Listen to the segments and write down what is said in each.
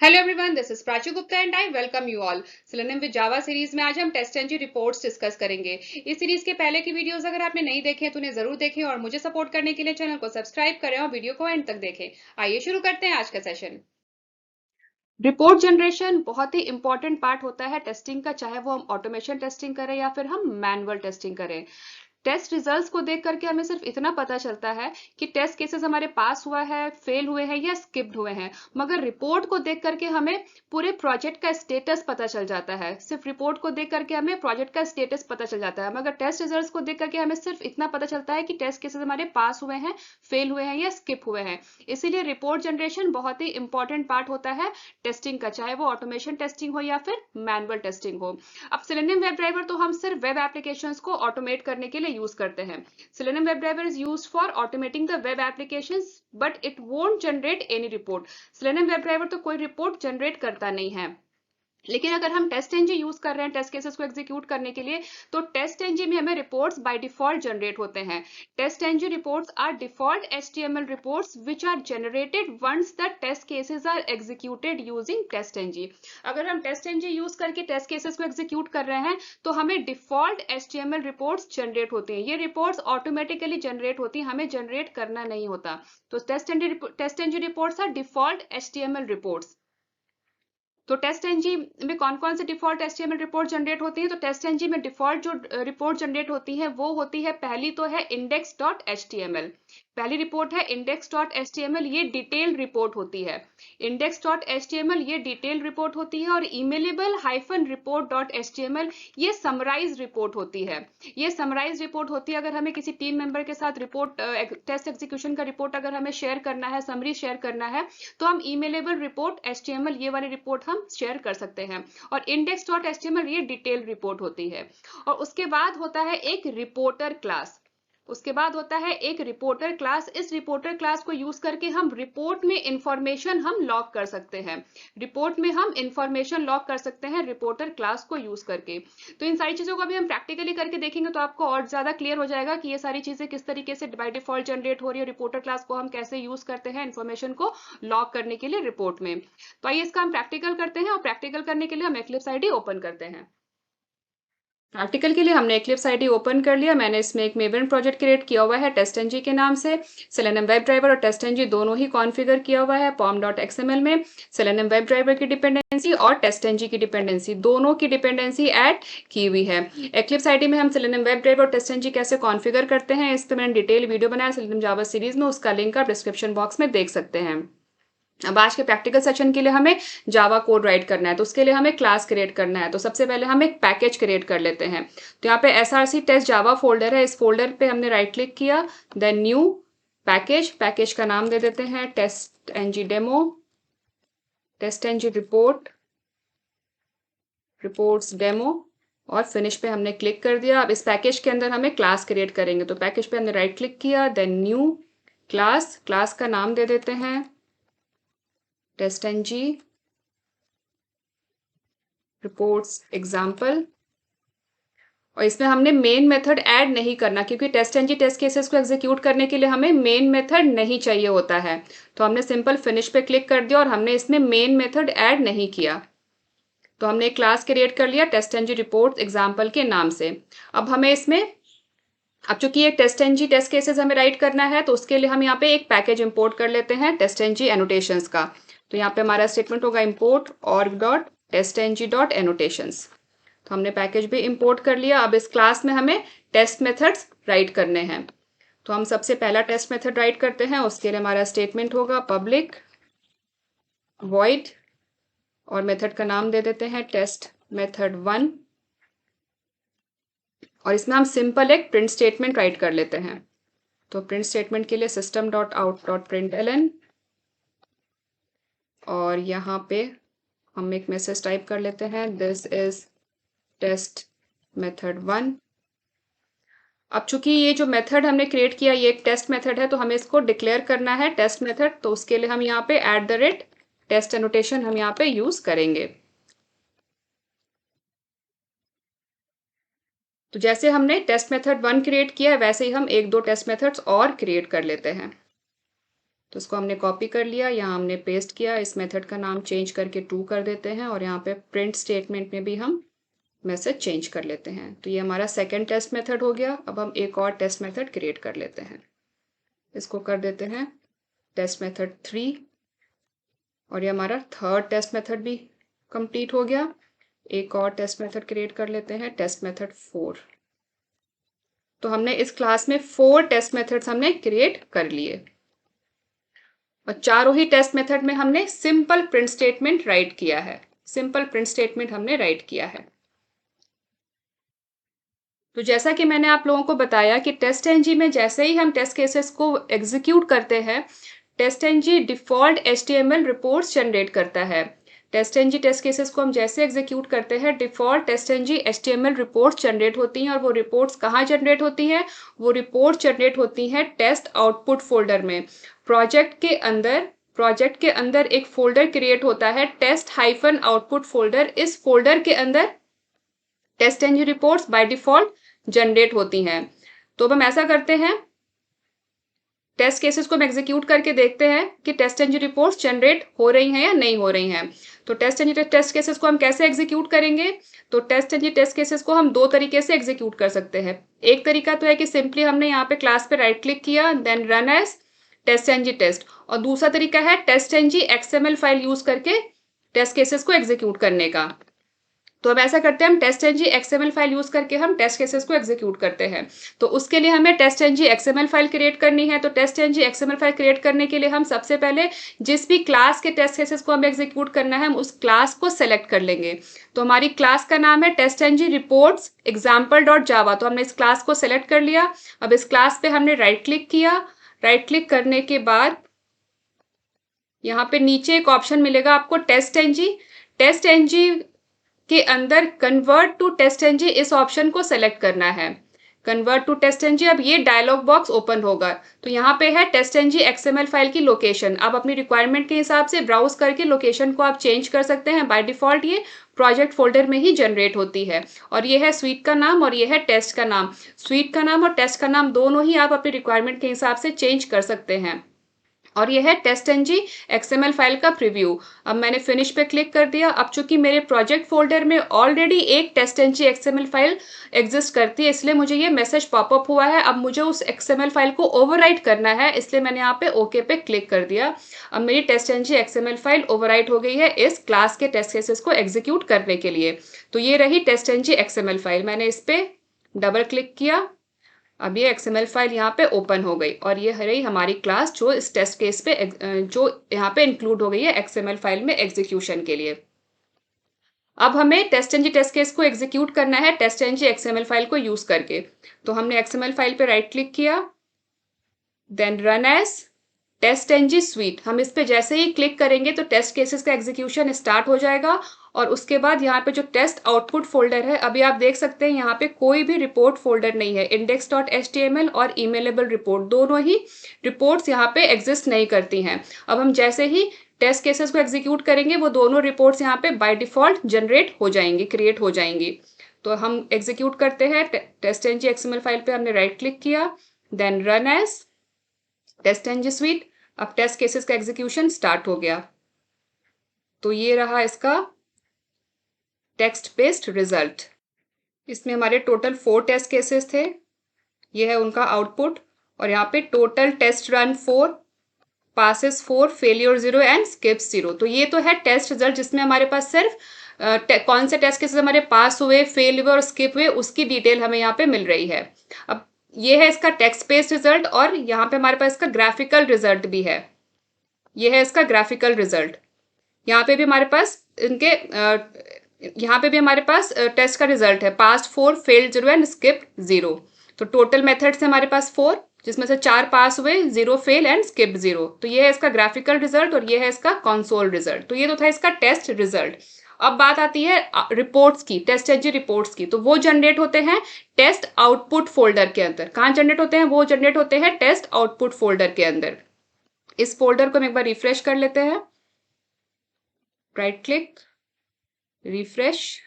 Hello everyone, this is Prachi Gupta and I welcome you all. Selenium with Java series में आज हम test and reports discuss करेंगे। इस series के पहले की वीडियोस अगर आपने नहीं देखे हैं तो उन्हें जरूर देखें और मुझे सपोर्ट करने के लिए चैनल को सब्सक्राइब करें और वीडियो को एंड तक देखें। आइए शुरू करते हैं आज का सेशन। रिपोर्ट जनरेशन बहुत ही इंपॉर्टेंट पार्ट होता है टेस्टिंग का, चाहे वो हम ऑटोमेशन टेस्टिंग करें या फिर हम मैनुअल टेस्टिंग करें। टेस्ट रिजल्ट्स को देख करके हमें सिर्फ इतना पता चलता है कि टेस्ट केसेस हमारे पास हुआ है, फेल हुए हैं या स्किप्ड हुए हैं, मगर रिपोर्ट को देख करके हमें पूरे प्रोजेक्ट का स्टेटस पता चल जाता है। सिर्फ रिपोर्ट को देख करके हमें प्रोजेक्ट का स्टेटस पता चल जाता है, मगर टेस्ट रिजल्ट्स को देख करके हमें सिर्फ इतना पता चलता है कि टेस्ट केसेस हमारे पास हुए हैं, फेल हुए हैं या स्किप हुए हैं। इसीलिए रिपोर्ट जनरेशन बहुत ही इंपॉर्टेंट पार्ट होता है टेस्टिंग का, चाहे वो ऑटोमेशन टेस्टिंग हो या फिर मैनुअल टेस्टिंग हो। अब सेलेनियम वेब ड्राइवर तो हम सिर्फ वेब एप्लीकेशंस को ऑटोमेट करने के लिए यूज करते हैं। Selenium WebDriver is used for automating the web applications, but it won't generate any report. Selenium WebDriver तो कोई रिपोर्ट जनरेट करता नहीं है। लेकिन अगर हम टेस्ट एनजी यूज कर रहे हैं टेस्ट केसेस को एग्जीक्यूट करने के लिए, तो टेस्ट एनजी में हमें रिपोर्ट्स बाय डिफॉल्ट जनरेट होते हैं। TestNG reports are default HTML reports which are generated once the test cases are executed using TestNG. अगर हम टेस्ट एनजी यूज करके टेस्ट केसेस को एग्जीक्यूट कर रहे हैं तो हमें डिफॉल्ट एचटीएमएल रिपोर्ट्स जनरेट होती हैं। ये रिपोर्ट्स ऑटोमेटिकली जनरेट होती हैं, हमें जनरेट करना नहीं होता। तो TestNG reports are default HTML reports. तो टेस्ट एनजी में कौन कौन से डिफॉल्ट एचटीएमएल रिपोर्ट जनरेट होती है? तो टेस्ट एनजी में डिफॉल्ट जो रिपोर्ट जनरेट होती है वो होती है, पहली तो है इंडेक्स डॉट एचटीएमएल। पहली रिपोर्ट है इंडेक्स डॉट एचटीएमएल, ये डिटेल रिपोर्ट होती है। इंडेक्स डॉट एचटीएमएल ये डिटेल रिपोर्ट होती है। और ईमेलेबल हाइफन रिपोर्ट डॉट एचटीएमएल ये समराइज रिपोर्ट होती है। ये समराइज रिपोर्ट होती है अगर हमें किसी टीम मेंबर के साथ रिपोर्ट, टेस्ट एग्जीक्यूशन का रिपोर्ट अगर हमें शेयर करना है, समरी शेयर करना है, तो हम ईमेलेबल रिपोर्ट एचटीएमएल ये वाली रिपोर्ट हम शेयर कर सकते हैं। और इंडेक्स डॉट एचटीएमएल ये डिटेल रिपोर्ट होती है। और उसके बाद होता है एक रिपोर्टर क्लास। उसके बाद होता है एक रिपोर्टर क्लास। इस रिपोर्टर क्लास को यूज करके हम रिपोर्ट में इंफॉर्मेशन हम लॉग कर सकते हैं। रिपोर्ट में हम इंफॉर्मेशन लॉग कर सकते हैं रिपोर्टर क्लास को यूज करके। तो इन सारी चीजों को अभी हम प्रैक्टिकली करके देखेंगे तो आपको और ज्यादा क्लियर हो जाएगा कि ये सारी चीजें किस तरीके से बाय डिफॉल्ट जनरेट हो रही है। रिपोर्टर क्लास को हम कैसे यूज करते हैं इंफॉर्मेशन को लॉग करने के लिए रिपोर्ट में। तो आइए इसका हम प्रैक्टिकल करते हैं, और प्रैक्टिकल करने के लिए हम एक्लिप्स आईडी ओपन करते हैं। प्रैक्टिकल के लिए हमने एक्लिप्स आईडी ओपन कर लिया। मैंने इसमें एक मेवन प्रोजेक्ट क्रिएट किया हुआ है टेस्ट एनजी के नाम से। सेलेनियम वेब ड्राइवर और टेस्ट एनजी दोनों ही कॉन्फ़िगर किया हुआ है पॉम डॉट एक्सएमएल में। सेलेनियम वेब ड्राइवर की डिपेंडेंसी और टेस्ट एनजी की डिपेंडेंसी, दोनों की डिपेंडेंसी ऐड की हुई है। एक्लिप्स आईडी में हम सेलेनियम वेब ड्राइवर और टेस्ट एनजी कैसे कॉन्फ़िगर करते हैं, इस पर मैंने डिटेल वीडियो बनाया सेलेनियम जावा सीरीज में, उसका लिंक आप डिस्क्रिप्शन बॉक्स में देख सकते हैं। अब आज के प्रैक्टिकल सेशन के लिए हमें जावा कोड राइट करना है, तो उसके लिए हमें क्लास क्रिएट करना है। तो सबसे पहले हम एक पैकेज क्रिएट कर लेते हैं। तो यहाँ पे एसआरसी टेस्ट जावा फोल्डर है, इस फोल्डर पे हमने राइट क्लिक किया, देन न्यू पैकेज। पैकेज का नाम दे देते हैं TestNG demo, TestNG report, reports demo, और फिनिश पे हमने क्लिक कर दिया। अब इस पैकेज के अंदर हमें क्लास क्रिएट करेंगे, तो पैकेज पे हमने राइट क्लिक किया, देन न्यू क्लास। क्लास का नाम दे देते हैं टेस्ट एनजी रिपोर्ट्स एग्जाम्पल। और इसमें हमने मेन मेथड ऐड नहीं करना, क्योंकि टेस्ट एनजी टेस्ट केसेस को एग्जीक्यूट करने के लिए हमें मेन मेथड नहीं चाहिए होता है। तो हमने सिंपल फिनिश पे क्लिक कर दिया और हमने इसमें मेन मेथड ऐड नहीं किया। तो हमने एक क्लास क्रिएट कर लिया टेस्ट एनजी रिपोर्ट एग्जाम्पल के नाम से। अब हमें इसमें, अब चूंकि ये टेस्ट एनजी टेस्ट केसेस हमें राइट करना है, तो उसके लिए हम यहाँ पे एक पैकेज इंपोर्ट कर लेते हैं टेस्ट एनजी एनोटेशंस का। तो यहाँ पे हमारा स्टेटमेंट होगा import org dot TestNG dot annotations. तो हमने पैकेज भी इंपोर्ट कर लिया। अब इस क्लास में हमें टेस्ट मेथड्स राइट करने हैं। तो हम सबसे पहला टेस्ट मेथड राइट करते हैं। उसके लिए हमारा स्टेटमेंट होगा पब्लिक वॉइड, और मेथड का नाम दे देते हैं टेस्ट मेथड 1, और इसमें हम सिंपल एक प्रिंट स्टेटमेंट राइट कर लेते हैं। तो प्रिंट स्टेटमेंट के लिए system dot out dot println एलन, और यहाँ पे हम एक मैसेज टाइप कर लेते हैं दिस इज टेस्ट मेथड 1। अब चूंकि ये जो मेथड हमने क्रिएट किया ये एक टेस्ट मेथड है, तो हमें इसको डिक्लेयर करना है टेस्ट मेथड। तो उसके लिए हम यहाँ पे @टेस्ट एनोटेशन हम यहाँ पे यूज करेंगे। तो जैसे हमने टेस्ट मेथड 1 क्रिएट किया है, वैसे ही हम एक दो टेस्ट मेथड्स और क्रिएट कर लेते हैं। तो इसको हमने कॉपी कर लिया, यहाँ हमने पेस्ट किया। इस मेथड का नाम चेंज करके ट्रू कर देते हैं और यहाँ पे प्रिंट स्टेटमेंट में भी हम मैसेज चेंज कर लेते हैं। तो ये हमारा सेकेंड टेस्ट मेथड हो गया। अब हम एक और टेस्ट मेथड क्रिएट कर लेते हैं। इसको कर देते हैं टेस्ट मेथड 3 और ये हमारा थर्ड टेस्ट मेथड भी कंप्लीट हो गया। एक और टेस्ट मेथड क्रिएट कर लेते हैं, टेस्ट मेथड 4। तो हमने इस क्लास में 4 टेस्ट मेथड्स हमने क्रिएट कर लिए और चारों ही टेस्ट मेथड में हमने सिंपल प्रिंट स्टेटमेंट राइट किया है। सिंपल प्रिंट स्टेटमेंट हमने राइट किया है। तो जैसा कि मैंने आप लोगों को बताया कि टेस्ट-एनजी में जैसे ही हम टेस्ट केसेस को एग्जीक्यूट करते हैं, test-NG default HTML reports generate करता है। टेस्ट-एनजी टेस्ट केसेस को हम जैसे एग्जीक्यूट करते हैं, default test-NG HTML reports generate होती हैं और वो रिपोर्ट्स कहाँ जनरेट होती हैं? वो रिपोर्ट्स जनरेट होती हैं टेस्ट आउटपुट फोल्डर में। प्रोजेक्ट के अंदर एक फोल्डर क्रिएट होता है, टेस्ट-आउटपुट फोल्डर। इस फोल्डर के अंदर test-NG reports by default generate होती हैं। तो अब हम ऐसा करते हैं, टेस्ट केसेस को हम एग्जीक्यूट करके देखते हैं कि टेस्ट-एनजी रिपोर्ट्स जनरेट हो रही हैं या नहीं हो रही हैं। तो टेस्ट-एनजी टेस्ट केसेस को हम कैसे एग्जीक्यूट करेंगे? तो टेस्ट-एनजी टेस्ट केसेस को हम 2 तरीके से एग्जीक्यूट कर सकते हैं। एक तरीका तो है कि सिंपली हमने यहाँ पे क्लास पे राइट क्लिक किया, then run as TestNG test, और दूसरा तरीका है टेस्ट-एनजी XML फाइल यूज करके टेस्ट केसेस को एग्जीक्यूट करने का। तो अब ऐसा करते हैं, हम टेस्ट-एनजी XML फाइल यूज करके हम टेस्ट केसेस को एग्जीक्यूट करते हैं। तो उसके लिए हमें टेस्ट-एनजी XML फाइल क्रिएट करनी है। तो टेस्ट-एनजी XML फाइल क्रिएट करने के लिए हम सबसे पहले जिस भी क्लास के टेस्ट केसेस को हमें एग्जीक्यूट करना है, हम उस क्लास को सेलेक्ट कर लेंगे। तो हमारी क्लास का नाम है टेस्ट-एनजी रिपोर्ट्स example.java। तो हमने इस क्लास को सेलेक्ट कर लिया। अब इस क्लास पे हमने राइट क्लिक किया। राइट क्लिक करने के बाद यहाँ पे नीचे एक ऑप्शन मिलेगा आपको टेस्ट-एनजी के अंदर कन्वर्ट टू टेस्ट-एनजी, इस ऑप्शन को सेलेक्ट करना है। कन्वर्ट टू टेस्ट-एनजी, अब ये डायलॉग बॉक्स ओपन होगा। तो यहाँ पे है टेस्ट-एनजी XML फाइल की लोकेशन। आप अपनी रिक्वायरमेंट के हिसाब से ब्राउज करके लोकेशन को आप चेंज कर सकते हैं। बाय डिफॉल्ट ये प्रोजेक्ट फोल्डर में ही जनरेट होती है। और ये है स्वीट का नाम और ये है टेस्ट का नाम। स्वीट का नाम और टेस्ट का नाम दोनों ही आप अपनी रिक्वायरमेंट के हिसाब से चेंज कर सकते हैं। और ये है टेस्ट-एनजी XML फाइल का प्रीव्यू। अब मैंने फिनिश पे क्लिक कर दिया। अब चूंकि मेरे प्रोजेक्ट फोल्डर में ऑलरेडी एक टेस्ट-एनजी XML फाइल एग्जिस्ट करती है, इसलिए मुझे ये मैसेज पॉपअप हुआ है। अब मुझे उस XML फाइल को ओवरराइट करना है, इसलिए मैंने यहाँ पे ओके पे क्लिक कर दिया। अब मेरी टेस्ट-एनजी XML फाइल ओवरराइट हो गई है इस क्लास के टेस्ट केसेस को एग्जीक्यूट करने के लिए। तो ये रही टेस्ट-एनजी XML फाइल। मैंने इस पे डबल क्लिक किया। अब ये XML फाइल यहाँ पे ओपन हो गई और ये रही हमारी क्लास जो इस टेस्ट केस पे जो यहाँ पे इंक्लूड हो गई है XML फाइल में एग्जीक्यूशन के लिए। अब हमें टेस्ट-एनजी टेस्ट केस को एग्जीक्यूट करना है टेस्ट-एनजी XML फाइल को यूज करके। तो हमने XML फाइल पे राइट क्लिक किया, then run as TestNG suite. हम इस पे जैसे ही क्लिक करेंगे तो टेस्ट केसेस का एग्जीक्यूशन स्टार्ट हो जाएगा और उसके बाद यहाँ पे जो टेस्ट आउटपुट फोल्डर है, अभी आप देख सकते हैं यहाँ पे कोई भी रिपोर्ट फोल्डर नहीं है। index.html और emailable रिपोर्ट दोनों ही रिपोर्ट्स यहाँ पे एग्जिस्ट नहीं करती हैं। अब हम जैसे ही टेस्ट केसेस को एग्जीक्यूट करेंगे, वो दोनों रिपोर्ट्स यहाँ पे बाय डिफॉल्ट जनरेट हो जाएंगी, क्रिएट हो जाएंगी। तो हम एग्जीक्यूट करते हैं। टेस्ट-एनजी XML फाइल पे हमने राइट क्लिक किया, then run as TestNG suite. अब टेस्ट केसेस का एग्जीक्यूशन स्टार्ट हो गया। तो ये रहा इसका टेक्स्ट बेस्ड रिजल्ट। इसमें हमारे टोटल 4 टेस्ट केसेस थे। ये है उनका आउटपुट और यहाँ पे total test run 4, passes 4, failure 0 and skips 0। तो ये तो है टेस्ट रिजल्ट जिसमें हमारे पास सिर्फ कौन से टेस्ट केसेस हमारे पास हुए, फेल हुए और स्किप हुए उसकी डिटेल हमें यहाँ पे मिल रही है। अब ये है इसका टेक्स्ट बेस्ड रिजल्ट और यहाँ पे हमारे पास इसका ग्राफिकल रिजल्ट भी है। ये है इसका ग्राफिकल रिजल्ट। यहाँ पे भी हमारे पास यहाँ पे भी हमारे पास टेस्ट का रिजल्ट है, पास 4, फेल्ड 0 एंड स्किप 0। तो टोटल मेथड्स है हमारे पास 4, जिसमें से 4 पास हुए, 0 फेल एंड स्किप 0। तो ये है इसका ग्राफिकल रिजल्ट और ये है इसका कंसोल रिजल्ट। तो ये तो था इसका टेस्ट रिजल्ट। अब बात आती है रिपोर्ट्स की, टेस्ट-एनजी रिपोर्ट्स की। तो वो जनरेट होते हैं टेस्ट आउटपुट फोल्डर के अंदर। कहाँ जनरेट होते हैं? वो जनरेट होते हैं टेस्ट आउटपुट फोल्डर के अंदर। इस फोल्डर को हम एक बार रिफ्रेश कर लेते हैं। Right click, refresh.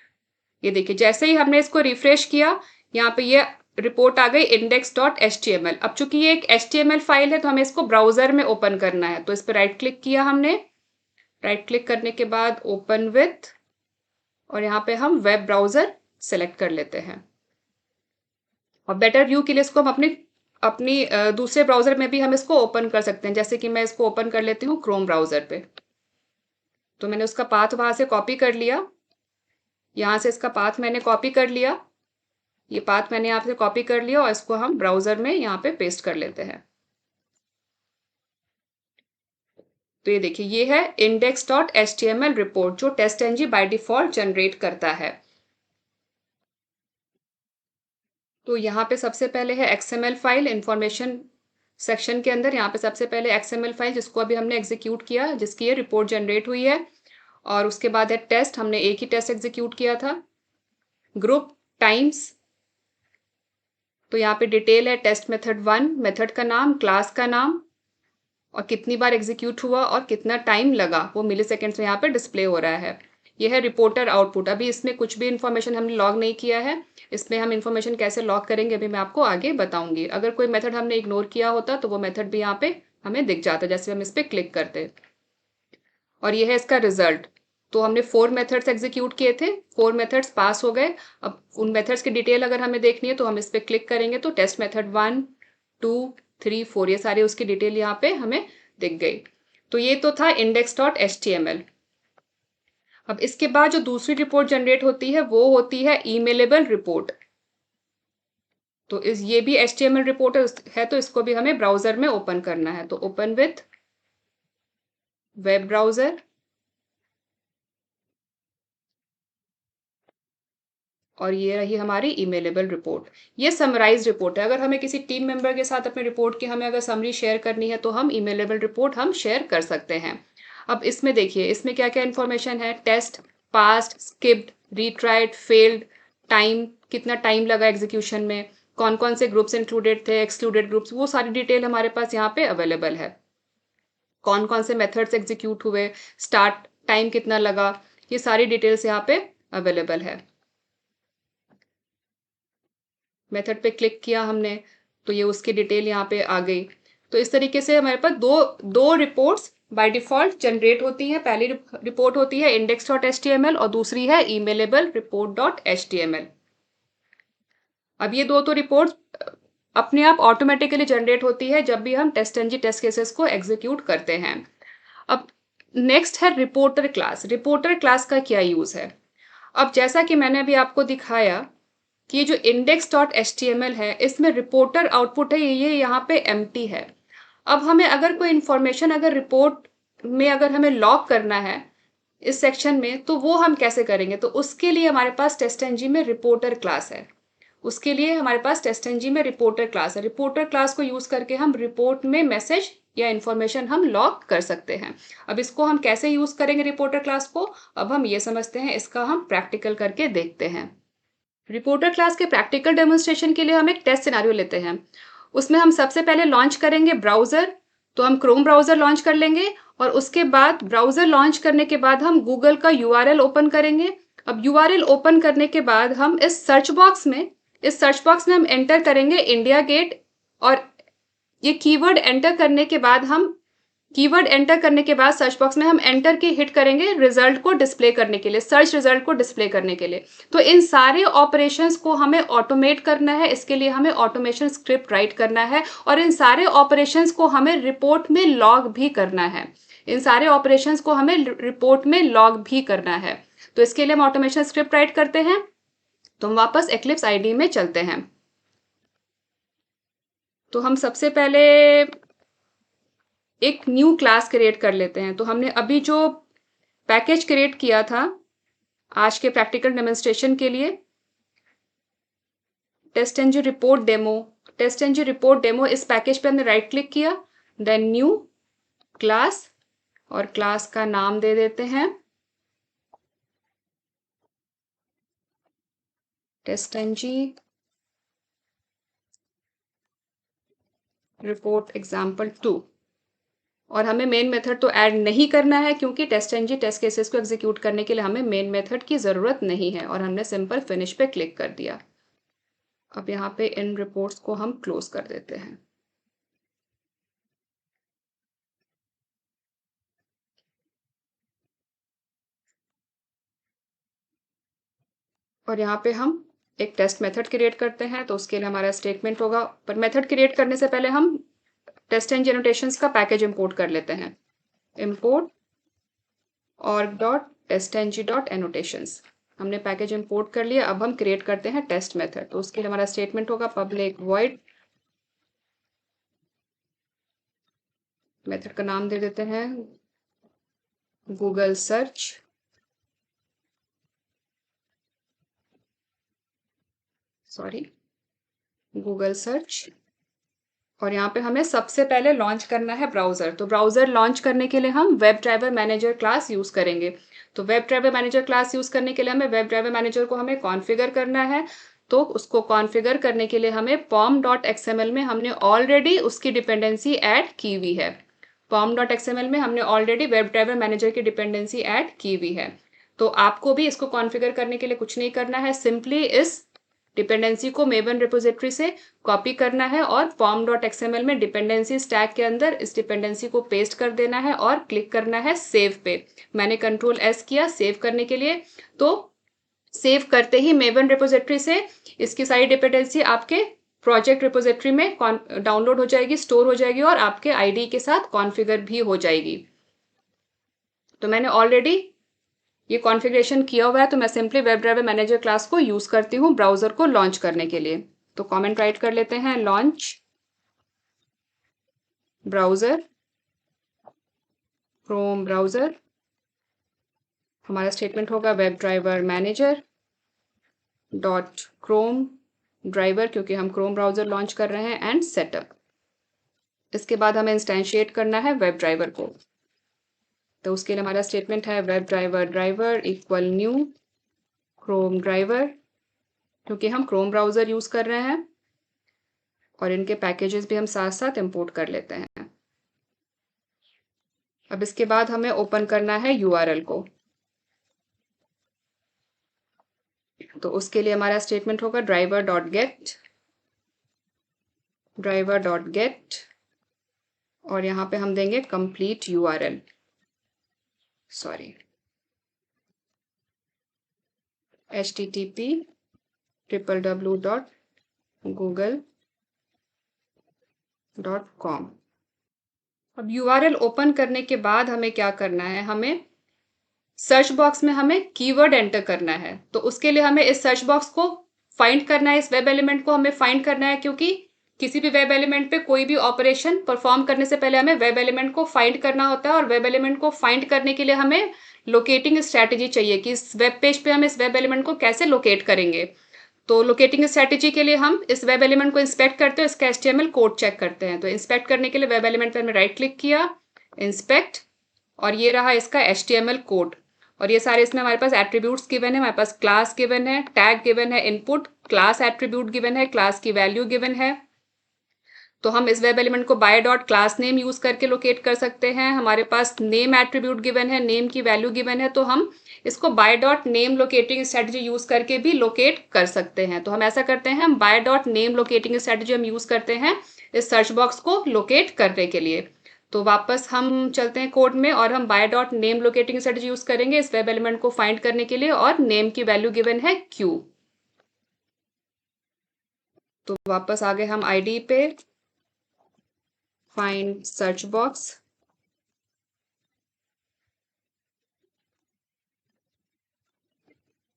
ये देखिए जैसे ही हमने इसको रिफ्रेश किया, यहाँ पे ये रिपोर्ट आ गई index.html। अब चूंकि ये एक HTML फाइल है तो हमें इसको ब्राउजर में ओपन करना है, तो इस पर राइट क्लिक किया हमने। राइट क्लिक करने के बाद ओपन विथ, और यहाँ पे हम वेब ब्राउजर सेलेक्ट कर लेते हैं। और बेटर व्यू के लिए इसको हम अपनी अपनी दूसरे ब्राउजर में भी हम इसको ओपन कर सकते हैं, जैसे कि मैं इसको ओपन कर लेती हूँ क्रोम ब्राउजर पे। तो मैंने उसका पाथ वहां से कॉपी कर लिया, यहाँ से इसका पाथ मैंने कॉपी कर लिया, ये पाथ मैंने यहाँ से कॉपी कर लिया और इसको हम ब्राउजर में यहाँ पे पेस्ट कर लेते हैं। तो ये देखिए, ये है index.html रिपोर्ट जो टेस्टएनजी बाय डिफॉल्ट जनरेट करता है। तो यहाँ पे सबसे पहले है XML फाइल इंफॉर्मेशन सेक्शन के अंदर, यहाँ पे सबसे पहले XML फाइल जिसको अभी हमने एग्जीक्यूट किया, जिसकी ये रिपोर्ट जनरेट हुई है। और उसके बाद है टेस्ट, हमने एक ही टेस्ट एग्जीक्यूट किया था। ग्रुप टाइम्स, तो यहाँ पे डिटेल है टेस्ट मेथड 1, मेथड का नाम, क्लास का नाम और कितनी बार एग्जीक्यूट हुआ और कितना टाइम लगा, वो मिली सेकेंड्स में यहाँ पे डिस्प्ले हो रहा है। यह है रिपोर्टर आउटपुट। अभी इसमें कुछ भी इन्फॉर्मेशन हमने लॉग नहीं किया है, इसमें हम इन्फॉर्मेशन कैसे लॉग करेंगे अभी मैं आपको आगे बताऊंगी। अगर कोई मेथड हमने इग्नोर किया होता तो वो मेथड भी यहाँ पे हमें दिख जाता, जैसे हम इस पर क्लिक करते। और यह है इसका रिजल्ट। तो हमने 4 मेथड्स एग्जीक्यूट किए थे, 4 मेथड्स पास हो गए। अब उन मेथड्स की डिटेल अगर हमें देखनी है तो हम इस पर क्लिक करेंगे, तो टेस्ट मेथड 1, 2, 3, 4 ये सारे उसकी डिटेल यहाँ पे हमें दिख गई। तो ये तो था index.html। अब इसके बाद जो दूसरी रिपोर्ट जनरेट होती है वो होती है ईमेलेबल रिपोर्ट। तो ये भी HTML रिपोर्ट है, तो इसको भी हमें ब्राउजर में ओपन करना है। तो ओपन विथ वेब ब्राउजर, और ये रही हमारी ईमेलेबल रिपोर्ट। ये समराइज रिपोर्ट है। अगर हमें किसी टीम मेंबर के साथ अपने रिपोर्ट की हमें अगर समरी शेयर करनी है तो हम ईमेलेबल रिपोर्ट हम शेयर कर सकते हैं। अब इसमें देखिए, इसमें क्या क्या इन्फॉर्मेशन है। Test, passed, skipped, retried, failed, time, कितना टाइम लगा एग्जीक्यूशन में, कौन कौन से ग्रुप्स इंक्लूडेड थे, एक्सक्लूडेड ग्रुप्स, वो सारी डिटेल हमारे पास यहाँ पे अवेलेबल है। कौन कौन से मेथड्स एग्जीक्यूट हुए, स्टार्ट टाइम कितना लगा, ये सारी डिटेल्स यहाँ पे अवेलेबल है। मेथड पे क्लिक किया हमने तो ये उसकी डिटेल यहाँ पे आ गई। तो इस तरीके से हमारे पास दो रिपोर्ट्स बाय डिफॉल्ट जनरेट होती हैं। पहली रिपोर्ट होती है index.html और दूसरी है emailable report.html। अब ये दो तो रिपोर्ट अपने आप ऑटोमेटिकली जनरेट होती है जब भी हम टेस्टएनजी टेस्ट केसेस को एग्जीक्यूट करते हैं। अब नेक्स्ट है रिपोर्टर क्लास। रिपोर्टर क्लास का क्या यूज है। अब जैसा कि मैंने अभी आपको दिखाया कि ये जो index.html है इसमें रिपोर्टर आउटपुट है, ये यहाँ पे एम्प्टी है। अब हमें अगर कोई इंफॉर्मेशन अगर रिपोर्ट में अगर हमें लॉग करना है इस सेक्शन में, तो वो हम कैसे करेंगे। तो उसके लिए हमारे पास टेस्टएनजी में रिपोर्टर क्लास है। उसके लिए हमारे पास टेस्टएनजी में रिपोर्टर क्लास है। रिपोर्टर क्लास को यूज करके हम रिपोर्ट में मैसेज या इंफॉर्मेशन हम लॉग कर सकते हैं। अब इसको हम कैसे यूज करेंगे रिपोर्टर क्लास को, अब हम ये समझते हैं, इसका हम प्रैक्टिकल करके देखते हैं। रिपोर्टर क्लास के प्रैक्टिकल डेमोन्स्ट्रेशन के लिए हम एक टेस्ट सिनेरियो लेते हैं। उसमें हम सबसे पहले लॉन्च करेंगे ब्राउजर, तो हम क्रोम ब्राउजर लॉन्च कर लेंगे और उसके बाद ब्राउजर लॉन्च करने के बाद हम गूगल का यूआरएल ओपन करेंगे। अब यूआरएल ओपन करने के बाद हम इस सर्च बॉक्स में हम एंटर करेंगे इंडिया गेट, और ये कीवर्ड एंटर करने के बाद सर्च बॉक्स में हम एंटर की हिट करेंगे रिजल्ट को डिस्प्ले करने के लिए, सर्च रिजल्ट को डिस्प्ले करने के लिए। तो इन सारे ऑपरेशंस को हमें ऑटोमेट करना है, इसके लिए हमें ऑटोमेशन स्क्रिप्ट राइट करना है और इन सारे ऑपरेशंस को हमें रिपोर्ट में लॉग भी करना है। तो इसके लिए हम ऑटोमेशन स्क्रिप्ट राइट करते हैं। तो हम वापस एक्लिप्स आईडी में चलते हैं। तो हम सबसे पहले एक न्यू क्लास क्रिएट कर लेते हैं। तो हमने अभी जो पैकेज क्रिएट किया था आज के प्रैक्टिकल डेमोन्स्ट्रेशन के लिए, टेस्टएनजी रिपोर्ट डेमो, इस पैकेज पे हमने राइट क्लिक किया, देन न्यू क्लास, और क्लास का नाम दे देते हैं टेस्टएनजी रिपोर्ट एग्जाम्पल 2। और हमें मेन मेथड तो ऐड नहीं करना है क्योंकि टेस्टएनजी टेस्ट केसेस को एग्जीक्यूट करने के लिए हमें मेन मेथड की जरूरत नहीं है, और हमने सिंपल फिनिश पे क्लिक कर दिया। अब यहाँ पे इन रिपोर्ट्स को हम क्लोज कर देते हैं। और यहाँ पे हम एक टेस्ट मेथड क्रिएट करते हैं, तो उसके लिए हमारा स्टेटमेंट होगा, पर मेथड क्रिएट करने से पहले हम टेस्ट एंड एनोटेशंस का पैकेज इंपोर्ट कर लेते हैं। इंपोर्ट org.testng.annotations हमने पैकेज इंपोर्ट कर लिया। अब हम क्रिएट करते हैं टेस्ट मेथड, तो उसके लिए हमारा स्टेटमेंट होगा पब्लिक वॉइड, मेथड का नाम दे देते हैं गूगल सर्च, गूगल सर्च। और यहाँ पे हमें सबसे पहले लॉन्च करना है ब्राउजर, तो ब्राउजर लॉन्च करने के लिए हम web driver manager class use करेंगे। तो web driver manager class use करने के लिए हमें वेब ड्राइवर मैनेजर को हमें कॉन्फ़िगर करना है। तो उसको कॉन्फ़िगर करने के लिए हमें pom.xml में हमने ऑलरेडी उसकी डिपेंडेंसी ऐड की हुई है। pom.xml में हमने ऑलरेडी वेब ड्राइवर मैनेजर की डिपेंडेंसी ऐड की हुई है। तो आपको भी इसको कॉन्फ़िगर करने के लिए कुछ नहीं करना है, सिंपली इस डिपेंडेंसी को मेवन रिपोजिटरी से कॉपी करना है और pom.xml में डिपेंडेंसी स्टैक के अंदर इस डिपेंडेंसी को पेस्ट कर देना है और क्लिक करना है सेव पे। मैंने कंट्रोल एस किया सेव करने के लिए, तो सेव करते ही मेवन रिपोजिटरी से इसकी सारी डिपेंडेंसी आपके प्रोजेक्ट रिपोजिटरी में डाउनलोड हो जाएगी, स्टोर हो जाएगी और आपके आईडी के साथ कॉन्फ़िगर भी हो जाएगी। तो मैंने ऑलरेडी ये कॉन्फ़िगरेशन किया हुआ है, तो मैं simply web driver manager class को यूज करती हूँ ब्राउजर को लॉन्च करने के लिए। तो कमेंट राइट कर लेते हैं लॉन्च ब्राउजर, क्रोम ब्राउजर। हमारा स्टेटमेंट होगा web driver manager dot Chrome driver, क्योंकि हम क्रोम ब्राउजर लॉन्च कर रहे हैं, एंड सेटअप। इसके बाद हमें इंस्टेंशिएट करना है वेब ड्राइवर को, तो उसके लिए हमारा स्टेटमेंट है web driver driver equal new Chrome driver, क्योंकि हम क्रोम ब्राउजर यूज कर रहे हैं और इनके पैकेजेस भी हम साथ साथ इंपोर्ट कर लेते हैं। अब इसके बाद हमें ओपन करना है यूआरएल को, तो उसके लिए हमारा स्टेटमेंट होगा ड्राइवर डॉट गेट और यहाँ पे हम देंगे कंप्लीट यूआरएल, http://google.com। अब यूआरएल ओपन करने के बाद हमें क्या करना है, हमें सर्च बॉक्स में हमें कीवर्ड एंटर करना है। तो उसके लिए हमें इस सर्च बॉक्स को फाइंड करना है, इस वेब एलिमेंट को हमें फाइंड करना है, क्योंकि किसी भी वेब एलिमेंट पे कोई भी ऑपरेशन परफॉर्म करने से पहले हमें वेब एलिमेंट को फाइंड करना होता है। और वेब एलिमेंट को फाइंड करने के लिए हमें लोकेटिंग स्ट्रैटेजी चाहिए कि इस वेब पेज पे हम इस वेब एलिमेंट को कैसे लोकेट करेंगे। तो लोकेटिंग स्ट्रैटेजी के लिए हम इस वेब एलिमेंट को इंस्पेक्ट करते हैं, इसका HTML कोड चेक करते हैं। तो इंस्पेक्ट करने के लिए वेब एलिमेंट पर हमने राइट क्लिक किया, इंस्पेक्ट, और ये रहा इसका HTML कोड। और ये सारे इसमें हमारे पास एट्रीब्यूट्स गिवन है, हमारे पास क्लास गिवन है, टैग गिवन है, इनपुट क्लास एट्रीब्यूट गिवन है, क्लास की वैल्यू गिवन है। तो हम इस वेब एलिमेंट को by dot class name use करके लोकेट कर सकते हैं। हमारे पास नेम एट्रीब्यूट गिवन है, नेम की वैल्यू गिवन है, तो हम इसको by dot name locating strategy use करके भी लोकेट कर सकते हैं। तो हम ऐसा करते हैं, हम by dot name locating strategy हम यूज करते हैं इस सर्च बॉक्स को लोकेट करने के लिए। तो वापस हम चलते हैं कोड में और हम by dot name locating strategy use करेंगे इस वेब एलिमेंट को फाइंड करने के लिए, और नेम की वैल्यू गिवन है Q। तो वापस आ गए हम आईडी पे, find search box,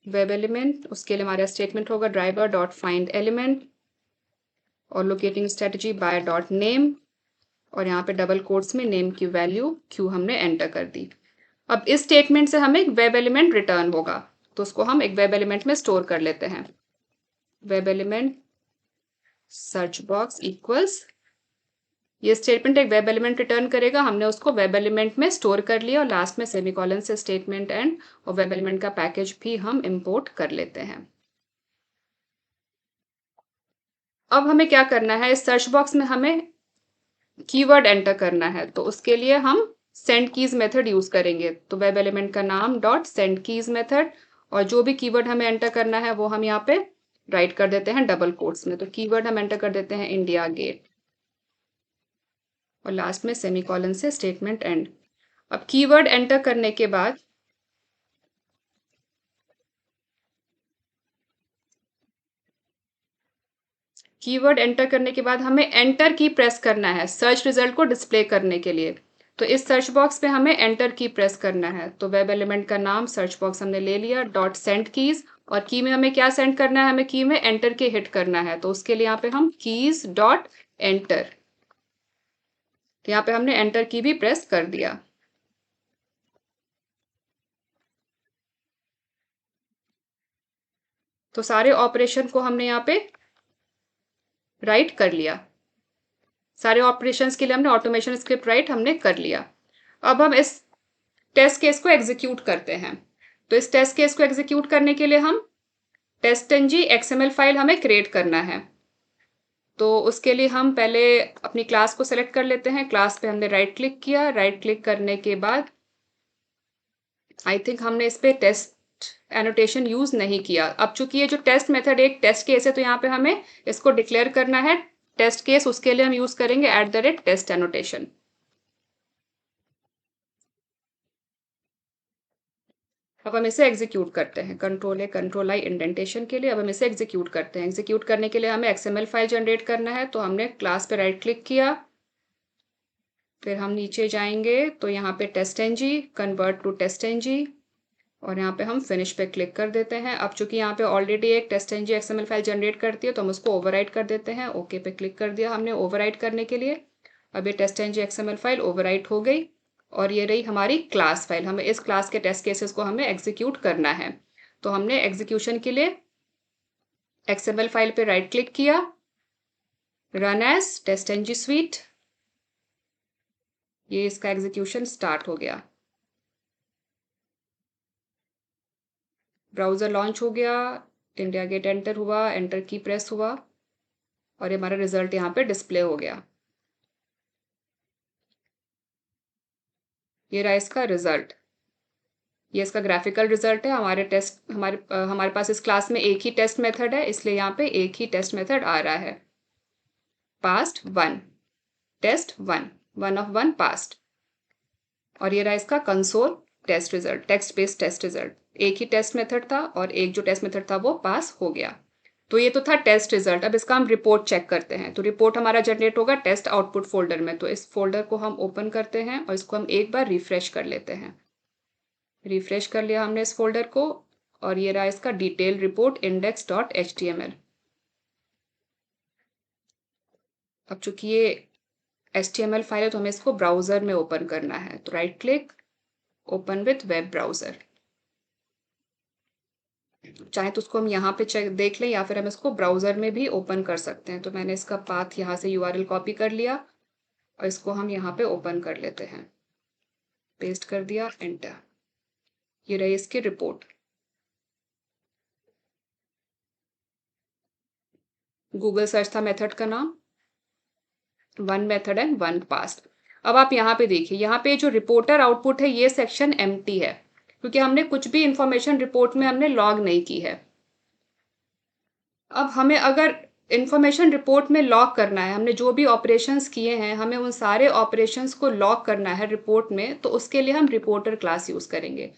web element, उसके लिए हमारा स्टेटमेंट होगा ड्राइवर डॉट फाइंड एलिमेंट और locating strategy by dot name, और यहाँ पे डबल कोट्स में नेम की वैल्यू Q हमने एंटर कर दी। अब इस स्टेटमेंट से हमें एक वेब एलिमेंट रिटर्न होगा, तो उसको हम एक वेब एलिमेंट में स्टोर कर लेते हैं। Web element search box equals, ये स्टेटमेंट एक वेब एलिमेंट रिटर्न करेगा, हमने उसको वेब एलिमेंट में स्टोर कर लिया, और लास्ट में सेमीकोलन से स्टेटमेंट एंड और वेब एलिमेंट का पैकेज भी हम इंपोर्ट कर लेते हैं। अब हमें क्या करना है, इस सर्च बॉक्स में हमें कीवर्ड एंटर करना है, तो उसके लिए हम सेंड कीज मेथड यूज करेंगे। तो वेब एलिमेंट का नाम डॉट सेंड कीज मेथड, और जो भी कीवर्ड हमें एंटर करना है वो हम यहाँ पे राइट कर देते हैं डबल कोट्स में। तो कीवर्ड हम एंटर कर देते हैं इंडिया गेट और लास्ट में सेमीकोलन से स्टेटमेंट एंड। अब कीवर्ड एंटर करने के बाद हमें एंटर की प्रेस करना है सर्च रिजल्ट को डिस्प्ले करने के लिए। तो इस सर्च बॉक्स पे हमें एंटर की प्रेस करना है। तो वेब एलिमेंट का नाम सर्च बॉक्स हमने ले लिया, डॉट सेंड कीज, और की में हमें क्या सेंड करना है, हमें की में एंटर के हिट करना है। तो उसके लिए यहाँ पे हम कीज डॉट एंटर, तो यहाँ पे हमने एंटर की भी प्रेस कर दिया। तो सारे ऑपरेशन को हमने यहाँ पे राइट कर लिया। सारे ऑपरेशंस के लिए हमने ऑटोमेशन स्क्रिप्ट राइट हमने कर लिया। अब हम इस टेस्ट केस को एग्जीक्यूट करते हैं। तो इस टेस्ट केस को एग्जीक्यूट करने के लिए हम टेस्ट.ng XML फाइल हमें क्रिएट करना है। तो उसके लिए हम पहले अपनी क्लास को सेलेक्ट कर लेते हैं। क्लास पे हमने राइट क्लिक किया। राइट क्लिक करने के बाद आई थिंक हमने इस पे टेस्ट एनोटेशन यूज नहीं किया। अब चूंकि ये जो टेस्ट मेथड एक टेस्ट केस है, तो यहाँ पे हमें इसको डिक्लेयर करना है टेस्ट केस। उसके लिए हम यूज करेंगे @टेस्ट एनोटेशन। अब हम इसे एग्जीक्यूट करते हैं। कंट्रोल कंट्रोल आई इंडेंटेशन के लिए। अब हम इसे एग्जीक्यूट करते हैं। एग्जीक्यूट करने के लिए हमें XML फाइल जनरेट करना है। तो हमने क्लास पे राइट क्लिक किया, फिर हम नीचे जाएंगे तो यहाँ पे टेस्ट.ng कन्वर्ट टू टेस्ट.ng, और यहाँ पे हम फिनिश पे क्लिक कर देते हैं। अब चूंकि यहाँ पे ऑलरेडी एक टेस्ट.ng XML फाइल जनरेट करती है, तो हम उसको ओवरराइट कर देते हैं। ओके पे क्लिक कर दिया हमने ओवरराइट करने के लिए। अब ये टेस्ट.ng XML फाइल ओवरराइट हो गई और ये रही हमारी क्लास फाइल। हमें इस क्लास के टेस्ट केसेस को हमें एग्जीक्यूट करना है। तो हमने एग्जीक्यूशन के लिए XML फाइल पे राइट क्लिक किया, रन एज टेस्ट.ng स्वीट, ये इसका एग्जीक्यूशन स्टार्ट हो गया। ब्राउजर लॉन्च हो गया, इंडिया गेट एंटर हुआ, एंटर की प्रेस हुआ और ये हमारा रिजल्ट यहाँ पे डिस्प्ले हो गया। ये रहा इसका रिजल्ट, ये इसका ग्राफिकल रिजल्ट है। हमारे पास इस क्लास में एक ही टेस्ट मेथड है, इसलिए यहाँ पे एक ही टेस्ट मेथड आ रहा है। Passed 1, test 1, 1 of 1 passed. और ये रहा इसका console test result, text based test result. एक ही टेस्ट मेथड था और एक जो टेस्ट मेथड था वो पास हो गया। तो ये तो था टेस्ट रिजल्ट। अब इसका हम रिपोर्ट चेक करते हैं। तो रिपोर्ट हमारा जनरेट होगा टेस्ट आउटपुट फोल्डर में। तो इस फोल्डर को हम ओपन करते हैं और इसको हम एक बार रिफ्रेश कर लेते हैं। रिफ्रेश कर लिया हमने इस फोल्डर को और ये रहा इसका डिटेल रिपोर्ट index.html। अब चूंकि ये HTML फाइल है तो हमें इसको ब्राउजर में ओपन करना है। तो right click, open with web browser. चाहे तो उसको हम यहाँ पे चेक देख लें या फिर हम इसको ब्राउजर में भी ओपन कर सकते हैं। तो मैंने इसका पाथ यहाँ से URL कॉपी कर लिया और इसको हम यहाँ पे ओपन कर लेते हैं। पेस्ट कर दिया, एंटर। ये रही इसकी रिपोर्ट। गूगल सर्च था मेथड का नाम, 1 मेथड एंड 1 पास्ट। अब आप यहाँ पे देखिए, यहाँ पे जो रिपोर्टर आउटपुट है ये सेक्शन एम्प्टी है क्योंकि हमने कुछ भी इंफॉर्मेशन रिपोर्ट में हमने लॉग नहीं की है। अब हमें अगर इंफॉर्मेशन रिपोर्ट में लॉग करना है, हमने जो भी ऑपरेशंस किए हैं हमें उन सारे ऑपरेशंस को लॉग करना है रिपोर्ट में, तो उसके लिए हम रिपोर्टर क्लास यूज करेंगे।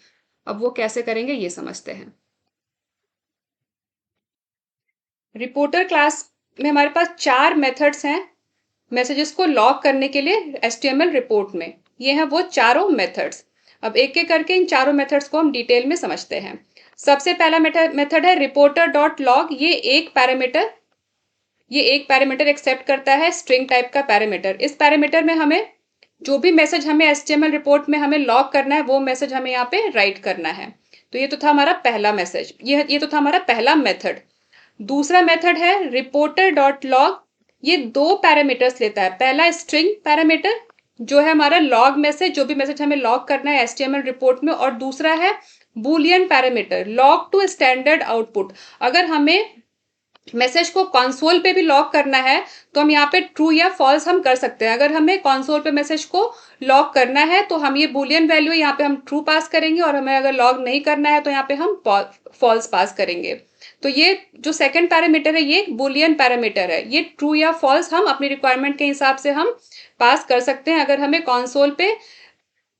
अब वो कैसे करेंगे ये समझते हैं। रिपोर्टर क्लास में हमारे पास 4 मेथड्स हैं मैसेजेस को लॉग करने के लिए HTML रिपोर्ट में। ये हैं वो चारों मेथड्स। अब एक एक करके इन चारों मेथड्स को हम डिटेल में समझते हैं। सबसे पहला मेथड है रिपोर्टर डॉट लॉग। ये एक पैरामीटर एक्सेप्ट करता है, स्ट्रिंग टाइप का पैरामीटर। इस पैरामीटर में हमें जो भी मैसेज हमें HTML रिपोर्ट में हमें लॉग करना है वो मैसेज हमें यहाँ पे राइट करना है। तो ये तो था हमारा पहला मैसेज, ये तो था हमारा पहला मेथड। दूसरा मेथड है रिपोर्टर डॉट लॉग। ये 2 पैरामीटर्स लेता है। पहला स्ट्रिंग पैरामीटर जो है हमारा लॉग मैसेज, जो भी मैसेज हमें लॉग करना है HTML रिपोर्ट में, और दूसरा है Boolean parameter log to standard output. अगर हमें मैसेज को कंसोल पे भी लॉक करना है तो हम यहाँ पे ट्रू या फॉल्स हम कर सकते हैं। अगर हमें कंसोल पे मैसेज को लॉक करना है तो हम ये बूलियन वैल्यू यहाँ पे हम ट्रू पास करेंगे, और हमें अगर लॉग नहीं करना है तो यहाँ पे हम फॉल्स पास करेंगे। तो ये जो सेकंड पैरामीटर है ये बुलियन पैरामीटर है, ये ट्रू या फॉल्स हम अपनी रिक्वायरमेंट के हिसाब से हम पास कर सकते हैं। अगर हमें कंसोल पे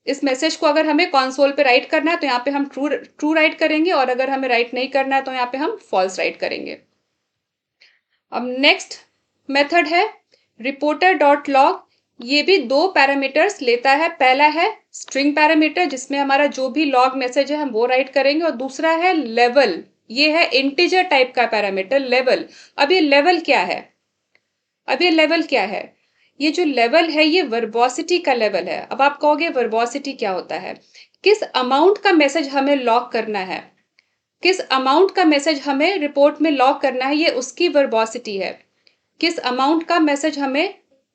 इस मैसेज को अगर हमें कंसोल पे राइट करना है तो यहाँ पे हम ट्रू ट्रू राइट करेंगे, और अगर हमें राइट नहीं करना है तो यहाँ पे हम फॉल्स राइट करेंगे। अब नेक्स्ट मेथड है रिपोर्टर डॉट लॉग। ये भी दो पैरामीटर्स लेता है। पहला है स्ट्रिंग पैरामीटर जिसमें हमारा जो भी लॉग मैसेज है हम वो राइट करेंगे, और दूसरा है लेवल। ये है इंटीजर टाइप का पैरामीटर लेवल। अब ये लेवल क्या है? अब ये लेवल क्या है? ये जो लेवल है ये वर्बोसिटी का लेवल है। अब आप कहोगे वर्बोसिटी क्या होता है? किस अमाउंट का मैसेज हमें लॉग करना है, किस अमाउंट का मैसेज हमें रिपोर्ट में लॉग करना है, ये उसकी वर्बोसिटी है। किस अमाउंट का मैसेज हमें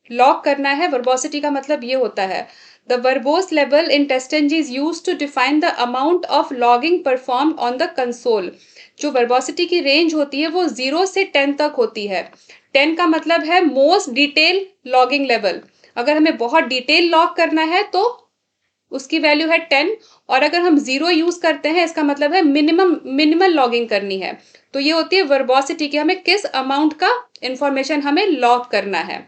लॉग करना है, वर्बोसिटी का मतलब ये होता है the verbose level in TestNG is used to define the amount of logging perform on the console. जो वर्बोसिटी की रेंज होती है वो 0 से 10 तक होती है। 10 का मतलब है मोस्ट डिटेल लॉगिंग लेवल। अगर हमें बहुत डिटेल लॉग करना है तो उसकी वैल्यू है 10, और अगर हम 0 यूज करते हैं इसका मतलब है मिनिमल लॉगिंग करनी है। तो ये होती है वर्बोसिटी की हमें किस अमाउंट का इंफॉर्मेशन हमें लॉग करना है,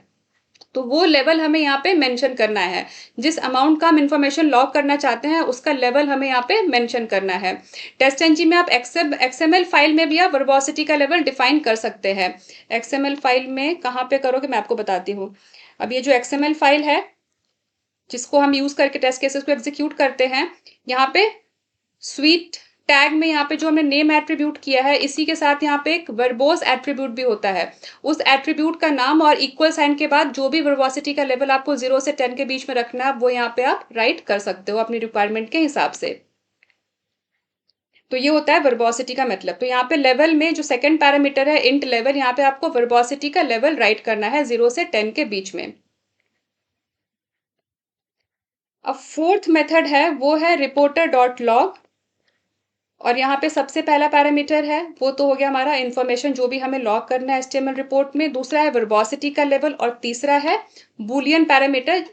तो वो लेवल हमें यहाँ पे मेंशन करना है। जिस अमाउंट का हम इंफॉर्मेशन लॉग करना चाहते हैं उसका लेवल हमें यहाँ पे मेंशन करना है। टेस्टंजी में आप एक्सएमएल फाइल में भी आप वर्बोसिटी का लेवल डिफाइन कर सकते हैं। एक्सएमएल फाइल में कहाँ पे करोगे मैं आपको बताती हूँ। अब ये जो एक्सएमएल फाइल है जिसको हम यूज करके टेस्ट केसेस को एग्जीक्यूट करते हैं, यहाँ पे स्वीट टैग में यहाँ पे जो हमने नेम एट्रीब्यूट किया है इसी के साथ यहाँ पे एक वर्बोस एट्रीब्यूट भी होता है। उस एट्रीब्यूट का नाम और इक्वल साइन के बाद जो भी वर्बोसिटी का लेवल आपको 0 से 10 के बीच में रखना है वो यहाँ पे आप राइट कर सकते हो अपनी रिक्वायरमेंट के हिसाब से। तो ये होता है वर्बोसिटी का मतलब। तो यहाँ पे लेवल में जो सेकंड पैरामीटर है इंट लेवल, यहाँ पे आपको वर्बोसिटी का लेवल राइट करना है 0 से 10 के बीच में। अब फोर्थ मेथड है वो है रिपोर्टर डॉट लॉग, और यहाँ पे सबसे पहला पैरामीटर है वो तो हो गया हमारा इंफॉर्मेशन जो भी हमें लॉग करना है एचटीएमएल रिपोर्ट में, दूसरा है वर्बोसिटी का लेवल, और तीसरा है Boolean parameter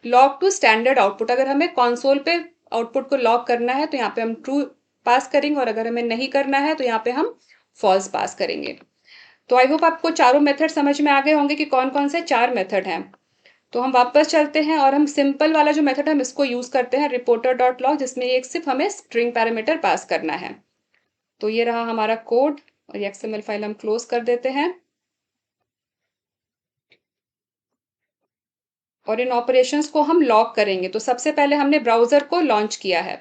log to standard output. अगर हमें कंसोल पे आउटपुट को लॉग करना है तो यहाँ पे हम ट्रू पास करेंगे, और अगर हमें नहीं करना है तो यहाँ पे हम फॉल्स पास करेंगे। तो आई होप आपको चारों मेथड समझ में आ गए होंगे कि कौन कौन से चार मेथड हैं। तो हम वापस चलते हैं और हम सिंपल वाला जो मेथड हम इसको यूज करते हैं रिपोर्टर डॉट लॉग, जिसमें एक सिर्फ हमें स्ट्रिंग पैरामीटर पास करना है। तो ये रहा हमारा कोड, और ये एक्सएमएल फाइल हम क्लोज कर देते हैं। और इन ऑपरेशंस को हम लॉग करेंगे। तो सबसे पहले हमने ब्राउजर को लॉन्च किया है,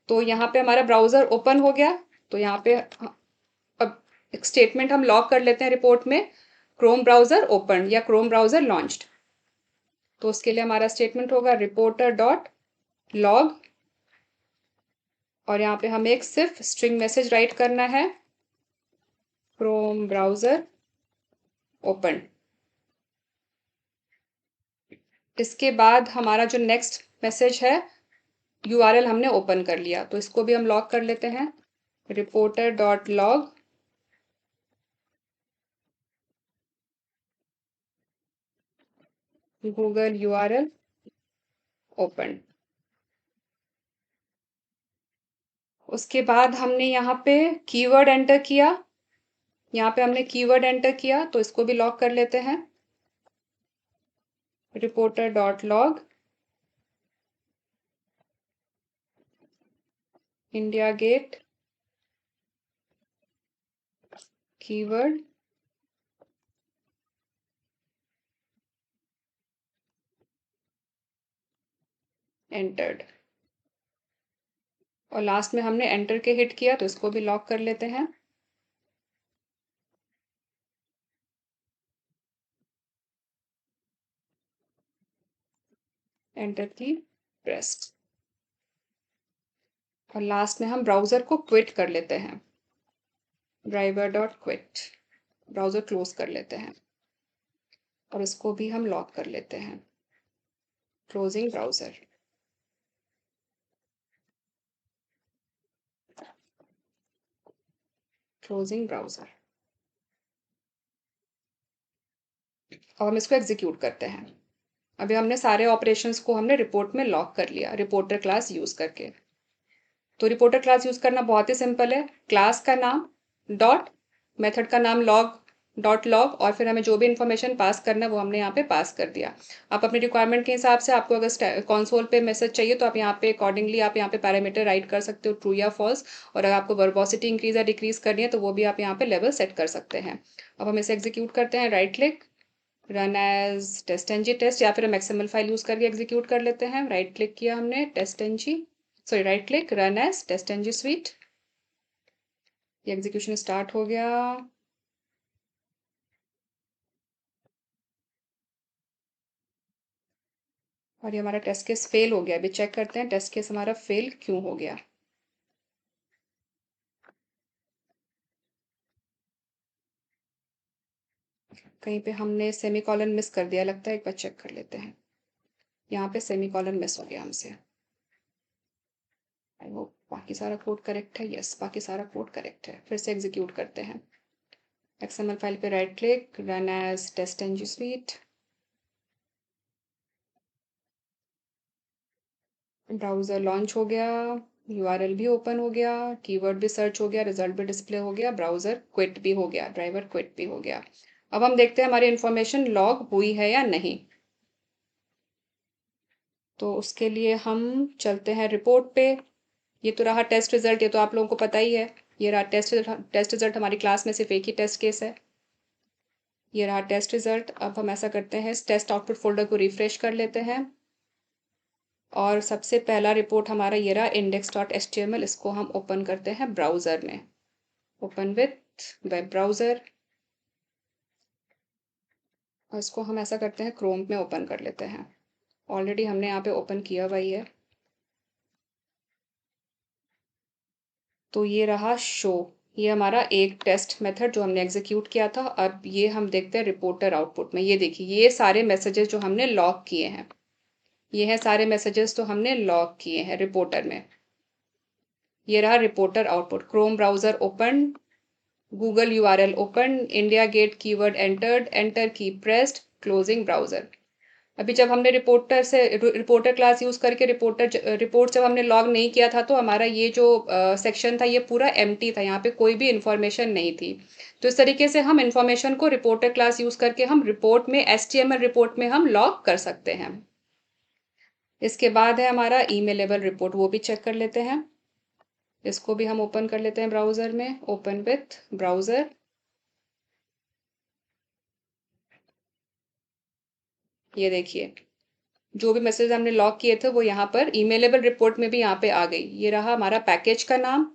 तो यहाँ पे हमारा ब्राउजर ओपन हो गया। तो यहाँ पे अब एक स्टेटमेंट हम लॉग कर लेते हैं रिपोर्ट में, क्रोम ब्राउजर ओपन या क्रोम ब्राउजर लॉन्च्ड। तो उसके लिए हमारा स्टेटमेंट होगा रिपोर्टर डॉट लॉग, और यहाँ पे हमें एक सिर्फ स्ट्रिंग मैसेज राइट करना है, क्रोम ब्राउजर ओपन। इसके बाद हमारा जो नेक्स्ट मैसेज है यूआरएल हमने ओपन कर लिया, तो इसको भी हम लॉग कर लेते हैं reporter dot log Google URL open. उसके बाद हमने यहाँ पे कीवर्ड एंटर किया, यहाँ पे हमने कीवर्ड एंटर किया, तो इसको भी लॉग कर लेते हैं reporter dot log India Gate keyword entered, और लास्ट में हमने एंटर के हिट किया, तो इसको भी लॉक कर लेते हैं। एंटर की प्रेस्ड, और लास्ट में हम ब्राउजर को क्विट कर लेते हैं, driver dot quit, browser close कर लेते हैं, और इसको भी हम लॉक कर लेते हैं, क्लोजिंग ब्राउजर। क्लोजिंग ब्राउजर, और हम इसको एग्जीक्यूट करते हैं। अभी हमने सारे ऑपरेशंस को हमने रिपोर्ट में लॉक कर लिया रिपोर्टर क्लास यूज करके। तो रिपोर्टर क्लास यूज करना बहुत ही सिंपल है। क्लास का नाम डॉट मेथड का नाम log.log और फिर हमें जो भी इंफॉर्मेशन पास करना है वो हमने यहाँ पे पास कर दिया। आप अपनी रिक्वायरमेंट के हिसाब से आपको अगर कंसोल पे मैसेज चाहिए तो आप यहाँ पे अकॉर्डिंगली आप यहाँ पे पैरामीटर राइट कर सकते हो, ट्रू या फॉल्स। और अगर आपको वर्बोसिटी इंक्रीज या डिक्रीज करनी है तो वो भी आप यहाँ पे लेवल सेट कर सकते हैं। अब हम इसे एग्जीक्यूट करते हैं, right click, run as test test, या फिर हम एक्सएमएल फाइल यूज करके एग्जीक्यूट कर लेते हैं। राइट क्लिक किया हमने, right click, run as test suite. ये एग्जीक्यूशन स्टार्ट हो गया। और ये हमारा टेस्ट केस फेल हो गया। अभी चेक करते हैं टेस्ट केस हमारा फेल क्यों हो गया। कहीं पे हमने सेमीकोलन मिस कर दिया लगता है, एक बार चेक कर लेते हैं। यहाँ पे सेमीकोलन मिस हो गया हमसे। आई होप बाकी सारा कोड करेक्ट है। यस, बाकी सारा कोड करेक्ट है। फिर से एग्जीक्यूट करते हैं। एक्सएमएल फाइल पे right click, run as test suite. Browser launch हो गया, यूआरएल भी ओपन हो गया, कीवर्ड भी सर्च हो गया, रिजल्ट भी डिस्प्ले हो गया, ब्राउज़र क्विट भी हो गया, ड्राइवर क्विट भी हो गया। अब हम देखते हैं हमारी इन्फॉर्मेशन लॉग हुई है या नहीं। तो उसके लिए हम चलते हैं रिपोर्ट पे। ये तो रहा टेस्ट रिजल्ट, ये तो आप लोगों को पता ही है। ये रहा टेस्ट रिजल्ट। हमारी क्लास में सिर्फ एक ही टेस्ट केस है। ये रहा टेस्ट रिजल्ट। अब हम ऐसा करते हैं, इस टेस्ट आउटपुट फोल्डर को रिफ्रेश कर लेते हैं और सबसे पहला रिपोर्ट हमारा ये रहा index.html। इसको हम ओपन करते हैं ब्राउज़र में, ओपन विथ वेब ब्राउज़र। और इसको हम ऐसा करते हैं क्रोम में ओपन कर लेते हैं। ऑलरेडी हमने यहाँ पे ओपन किया हुआ ही है। तो ये रहा शो, ये हमारा एक टेस्ट मेथड जो हमने एग्जीक्यूट किया था। अब ये हम देखते हैं रिपोर्टर आउटपुट में। ये देखिए, ये सारे मैसेजेस जो हमने लॉग किए हैं, ये हैं सारे मैसेजेस तो हमने लॉग किए हैं रिपोर्टर में। ये रहा reporter output. Chrome browser open, Google URL open, India Gate keyword entered, enter key pressed, closing browser. अभी जब हमने रिपोर्टर क्लास यूज करके रिपोर्ट जब हमने लॉग नहीं किया था तो हमारा ये जो सेक्शन था ये पूरा एम्प्टी था, यहाँ पे कोई भी इंफॉर्मेशन नहीं थी। तो इस तरीके से हम इंफॉर्मेशन को रिपोर्टर क्लास यूज करके हम रिपोर्ट में, एचटीएमएल रिपोर्ट में हम लॉग कर सकते हैं। इसके बाद है हमारा ईमेलेबल रिपोर्ट, वो भी चेक कर लेते हैं। इसको भी हम ओपन कर लेते हैं ब्राउजर में, ओपन विथ ब्राउजर। ये देखिए, जो भी मैसेज हमने लॉग किए थे वो यहाँ पर ईमेलेबल रिपोर्ट में भी यहाँ पे आ गई। ये रहा हमारा पैकेज का नाम,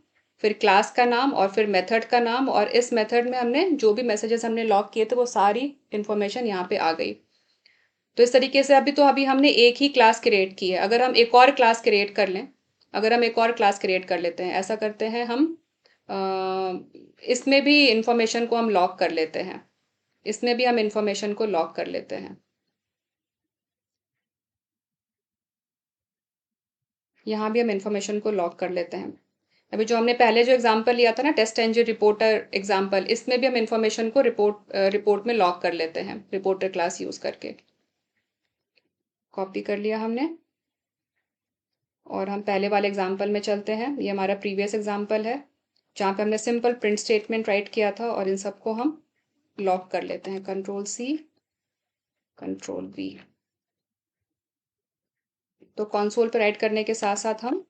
फिर क्लास का नाम और फिर मेथड का नाम। और इस मेथड में हमने जो भी मैसेजेस हमने लॉग किए थे वो सारी इंफॉर्मेशन यहाँ पे आ गई। तो इस तरीके से अभी हमने एक ही क्लास क्रिएट की है। अगर हम एक और क्लास क्रिएट कर लें, अगर हम एक और क्लास क्रिएट कर लेते हैं, ऐसा करते हैं हम, इसमें भी इंफॉर्मेशन को हम लॉक कर लेते हैं। इसमें भी हम इंफॉर्मेशन को लॉक कर लेते हैं। यहाँ भी हम इंफॉर्मेशन को लॉक कर लेते हैं। अभी जो हमने पहले जो एग्जांपल लिया था ना, टेस्ट एंजिन रिपोर्टर एग्जांपल, इसमें भी हम इंफॉर्मेशन को रिपोर्ट में लॉक कर लेते हैं रिपोर्टर क्लास यूज करके। कॉपी कर लिया हमने और हम पहले वाले एग्जांपल में चलते हैं। ये हमारा प्रीवियस एग्जांपल है जहाँ पे हमने सिंपल प्रिंट स्टेटमेंट राइट किया था और इन सबको हम लॉक कर लेते हैं, कंट्रोल-C, कंट्रोल-V। तो कंसोल पे राइट करने के साथ साथ हम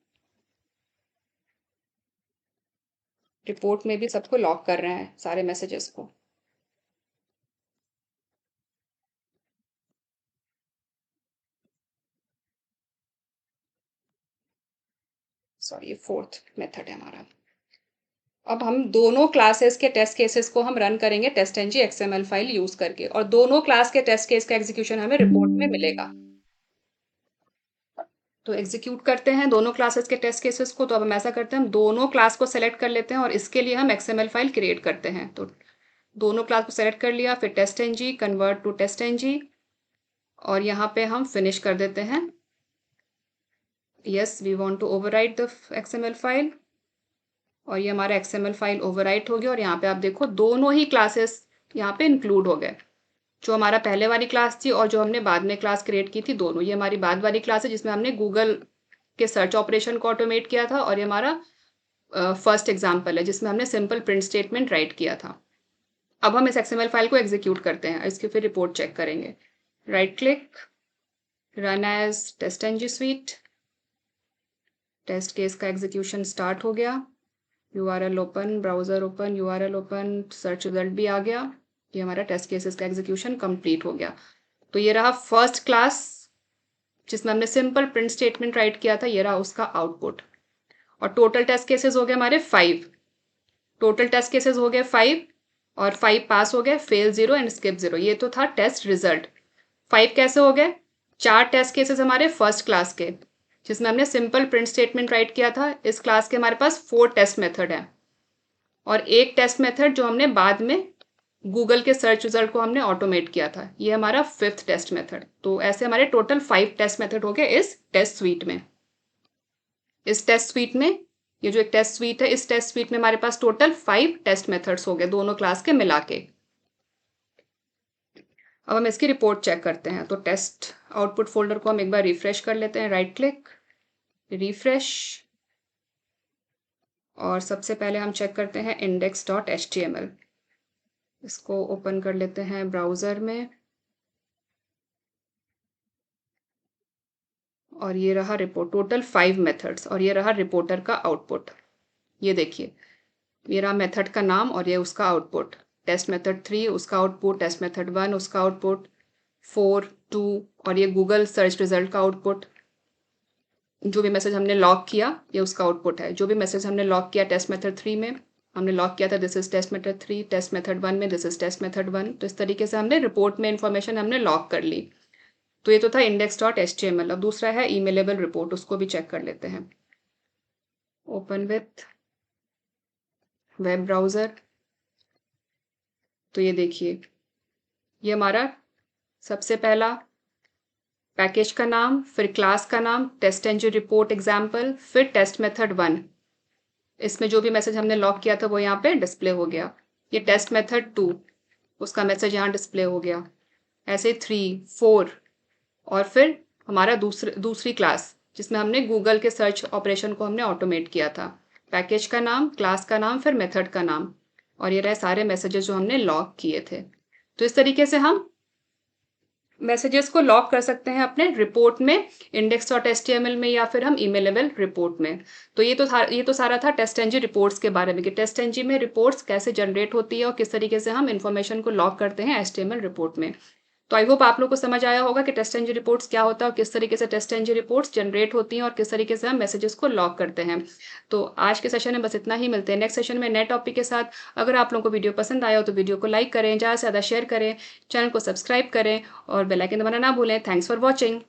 रिपोर्ट में भी सबको लॉक कर रहे हैं, सारे मैसेजेस को। सॉरी, ये फोर्थ मेथड है हमारा। अब हम दोनों क्लासेस के टेस्ट केसेस को हम रन करेंगे टेस्ट एक्सएमएल फाइल यूज करके, और दोनों क्लास के टेस्ट केस का एग्जीक्यूशन हमें रिपोर्ट में मिलेगा। तो एग्जीक्यूट करते हैं दोनों क्लासेस के टेस्ट केसेस को। तो अब हम ऐसा करते हैं, हम दोनों क्लास को सेलेक्ट कर लेते हैं और इसके लिए हम एक्सएमएल फाइल क्रिएट करते हैं। तो दोनों क्लास को सेलेक्ट कर लिया, फिर टेस्ट कन्वर्ट टू टेस्ट और यहाँ पे हम फिनिश कर देते हैं। Yes, we want to overwrite the XML file. और ये हमारा एक्सएमएल फाइल ओवरराइट हो गया। और यहाँ पे आप देखो दोनों ही क्लासेस यहाँ पे इंक्लूड हो गए, जो हमारा पहले वाली क्लास थी और जो हमने बाद में क्लास क्रिएट की थी, दोनों। ये हमारी बाद वाली क्लास है जिसमें हमने गूगल के सर्च ऑपरेशन को ऑटोमेट किया था, और ये हमारा फर्स्ट एग्जाम्पल है जिसमें हमने सिंपल प्रिंट स्टेटमेंट राइट किया था। अब हम इस XML फाइल को एग्जीक्यूट करते हैं, इसकी फिर रिपोर्ट चेक करेंगे। Right click, run as test suite। Test case का एग्जीक्यूशन स्टार्ट हो गया। URL open, browser open, URL open, search result भी आ गया। ये हमारा टेस्ट केसेस का एग्जीक्यूशन कंप्लीट हो गया। तो ये रहा फर्स्ट क्लास जिसमें हमने सिंपल प्रिंट स्टेटमेंट राइट किया था, ये रहा उसका आउटपुट। और टोटल टेस्ट केसेस हो गए हमारे 5। टोटल टेस्ट केसेस हो गए 5 और 5 पास हो गए, फेल 0 एंड स्किप 0। ये तो था टेस्ट रिजल्ट। 5 कैसे हो गए? 4 टेस्ट केसेस हमारे फर्स्ट क्लास के जिसमें हमने सिंपल प्रिंट स्टेटमेंट राइट किया था। इस क्लास के हमारे पास 4 टेस्ट मेथड है और एक टेस्ट मेथड जो हमने बाद में गूगल के सर्च रिजल्ट को हमने ऑटोमेट किया था, ये हमारा 5th टेस्ट मेथड। तो ऐसे हमारे टोटल 5 टेस्ट मेथड हो गए इस टेस्ट स्वीट में। इस टेस्ट स्वीट में, ये जो एक टेस्ट स्वीट है, इस टेस्ट स्वीट में हमारे पास टोटल 5 टेस्ट मेथड्स हो गए दोनों क्लास के मिला के। अब हम इसकी रिपोर्ट चेक करते हैं। तो टेस्ट आउटपुट फोल्डर को हम एक बार रिफ्रेश कर लेते हैं। राइट क्लिक, रिफ्रेश, और सबसे पहले हम चेक करते हैं index.html। इसको ओपन कर लेते हैं ब्राउजर में और ये रहा रिपोर्ट, टोटल 5 मेथड्स, और ये रहा रिपोर्टर का आउटपुट। ये देखिए, ये रहा मेथड का नाम और ये उसका आउटपुट। टेस्ट मेथड 3 उसका आउटपुट, टेस्ट मेथड 1 उसका आउटपुट, 4, 2 और ये गूगल सर्च रिजल्ट का आउटपुट। जो भी मैसेज हमने लॉग किया ये उसका आउटपुट है। जो भी मैसेज हमने लॉग किया टेस्ट मेथड 3 में, हमने लॉग किया था this is test method 3, test method 1 में दिस इज टेस्ट मेथड 1। तो इस तरीके से हमने रिपोर्ट में इंफॉर्मेशन हमने लॉग कर ली। तो ये तो था index.html। अब दूसरा है ईमेलेबल रिपोर्ट, उसको भी चेक कर लेते हैं। Open with web browser. तो ये देखिए, ये हमारा सबसे पहला पैकेज का नाम, फिर क्लास का नाम, टेस्ट एंजिन रिपोर्ट एग्जाम्पल, फिर टेस्ट मेथड 1। इसमें जो भी मैसेज हमने लॉग किया था वो यहाँ पे डिस्प्ले हो गया। ये टेस्ट मेथड 2, उसका मैसेज यहाँ डिस्प्ले हो गया। ऐसे 3, 4 और फिर हमारा दूसरी क्लास जिसमें हमने गूगल के सर्च ऑपरेशन को हमने ऑटोमेट किया था। पैकेज का नाम, क्लास का नाम, फिर मेथड का नाम, और ये रहे सारे मैसेजेस जो हमने लॉग किए थे। तो इस तरीके से हम मैसेजेस को लॉग कर सकते हैं अपने रिपोर्ट में, index.html में, या फिर हम ईमेलेबल रिपोर्ट में। तो ये तो सारा था टेस्ट एंजिन रिपोर्ट्स के बारे में कि टेस्ट एंजिन में रिपोर्ट्स कैसे जनरेट होती है और किस तरीके से हम इन्फॉर्मेशन को लॉग करते हैं HTML रिपोर्ट में। तो आई होप आप लोग को समझ आया होगा कि टेस्ट एंजिन रिपोर्ट्स क्या होता है और किस तरीके से टेस्ट एंजिन रिपोर्ट्स जनरेट होती हैं और किस तरीके से हम मैसेजेस को लॉग करते हैं। तो आज के सेशन में बस इतना ही। मिलते हैं नेक्स्ट सेशन में नए टॉपिक के साथ। अगर आप लोगों को वीडियो पसंद आया हो तो वीडियो को लाइक करें, ज़्यादा से ज़्यादा शेयर करें, चैनल को सब्सक्राइब करें और बेल आइकन दबाना ना भूलें। Thanks for watching.